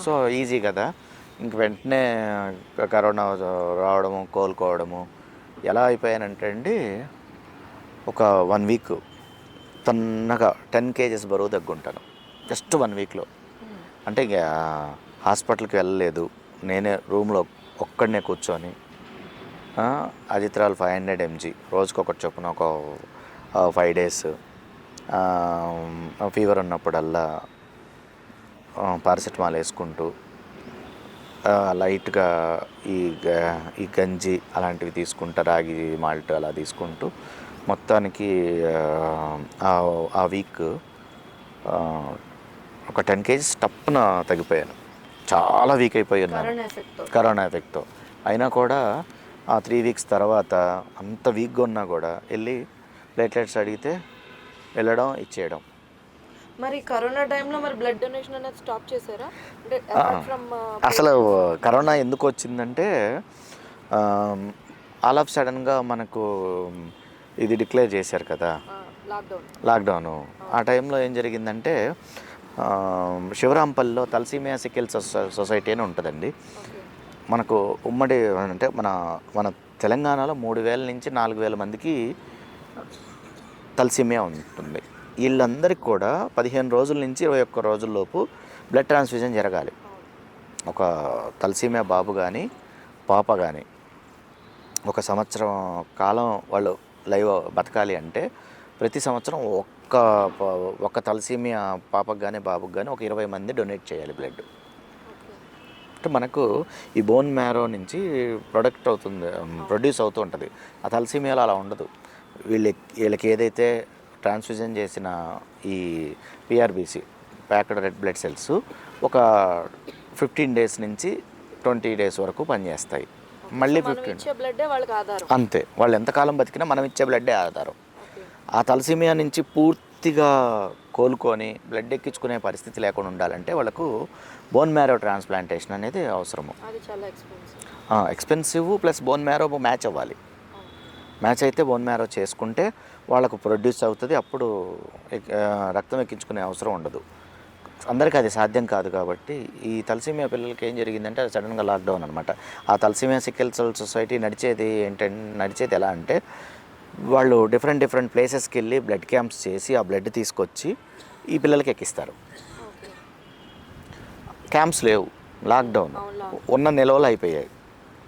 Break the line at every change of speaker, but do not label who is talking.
So easy కదా. ఇంక వెంటనే కరోనా రావడము, కోలుకోవడము ఎలా అయిపోయానంటే అండి, ఒక 1 వీక్ తన్నగా 10 kgs బరువు తగ్గుంటాను జస్ట్ 1 వీక్లో. అంటే ఇక హాస్పిటల్కి వెళ్ళలేదు, నేనే రూమ్లో ఒక్కడనే కూర్చొని అజిత్రాల్ 500 mg రోజుకొకటి చొప్పున ఒక 5 days, ఫీవర్ ఉన్నప్పుడల్లా పారాసెటమాల్ వేసుకుంటూ లైట్గా ఈ గంజి అలాంటివి తీసుకుంటా, రాగి మాల్ట్ అలా తీసుకుంటూ మొత్తానికి ఆ వీక్ ఒక 10 kgs టప్పున తగ్గిపోయాను. చాలా వీక్ అయిపోయాను కరోనా ఎఫెక్ట్తో. అయినా కూడా ఆ 3 weeks తర్వాత అంత వీక్గా ఉన్నా కూడా వెళ్ళి ప్లేట్లెట్స్ అడిగితే వెళ్ళడం, ఇచ్చేయడం.
మరి కరోనా టైంలో మరి బ్లడ్ డొనేషన్ అనేది స్టాప్ చేశారా? అంటే
అసలు కరోనా ఎందుకు వచ్చిందంటే ఆల్ ఆఫ్ సడన్గా మనకు ఇది డిక్లేర్ చేశారు కదా, లాక్డౌను. ఆ టైంలో ఏం జరిగిందంటే శివరాంపల్లిలో తలసీమియా సికిల్ సొసైటీ అని ఉంటుందండి. మనకు ఉమ్మడి అంటే మన తెలంగాణలో 3,000 నుంచి 4,000 మందికి తలసీమియా ఉంటుంది. వీళ్ళందరికీ కూడా 15 రోజుల నుంచి 21 రోజుల్లోపు బ్లడ్ ట్రాన్స్ఫ్యూజన్ జరగాలి. ఒక తలసీమియా బాబు కానీ పాప కానీ 1 సంవత్సరం కాలం వాళ్ళు లైవ్ బతకాలి అంటే ప్రతి సంవత్సరం ఒక్క తలసీమియా పాపకు కానీ బాబుకు కానీ ఒక 20 మంది డొనేట్ చేయాలి బ్లడ్. అంటే మనకు ఈ బోన్ మ్యారో నుంచి ప్రొడ్యూస్ అవుతూ ఉంటుంది. ఆ తలసీమియాలో అలా ఉండదు. వీళ్ళకి ఏదైతే ట్రాన్స్ఫ్యూజన్ చేసిన ఈ పిఆర్బిసి ప్యాక్డ్ రెడ్ బ్లడ్ సెల్స్ ఒక 15 days నుంచి 20 days వరకు పనిచేస్తాయి. మళ్ళీ 15 అంతే. వాళ్ళు ఎంతకాలం బతికినా మనం ఇచ్చే బ్లడ్డే ఆధారం. ఆ తలసీమియా నుంచి పూర్తిగా కోలుకొని బ్లడ్ ఎక్కించుకునే పరిస్థితి లేకుండా ఉండాలంటే వాళ్ళకు బోన్ మ్యారో ట్రాన్స్ప్లాంటేషన్ అనేది అవసరము. Expensive plus bone marrow match అవ్వాలి. మ్యాచ్ అయితే బోన్ మ్యారో చేసుకుంటే వాళ్ళకు ప్రొడ్యూస్ అవుతుంది. అప్పుడు రక్తం ఎక్కించుకునే అవసరం ఉండదు. అందరికీ అది సాధ్యం కాదు. కాబట్టి ఈ తలసీమియా పిల్లలకి ఏం జరిగిందంటే అది సడన్గా లాక్డౌన్ అనమాట. ఆ తలసీమియా సికిల్ సెల్ సొసైటీ నడిచేది ఎలా అంటే వాళ్ళు డిఫరెంట్ ప్లేసెస్కి వెళ్ళి బ్లడ్ క్యాంప్స్ చేసి ఆ బ్లడ్ తీసుకొచ్చి ఈ పిల్లలకి ఎక్కిస్తారు. క్యాంప్స్ లేవు, లాక్డౌన్ ఉన్న నెలలు అయిపోయాయి.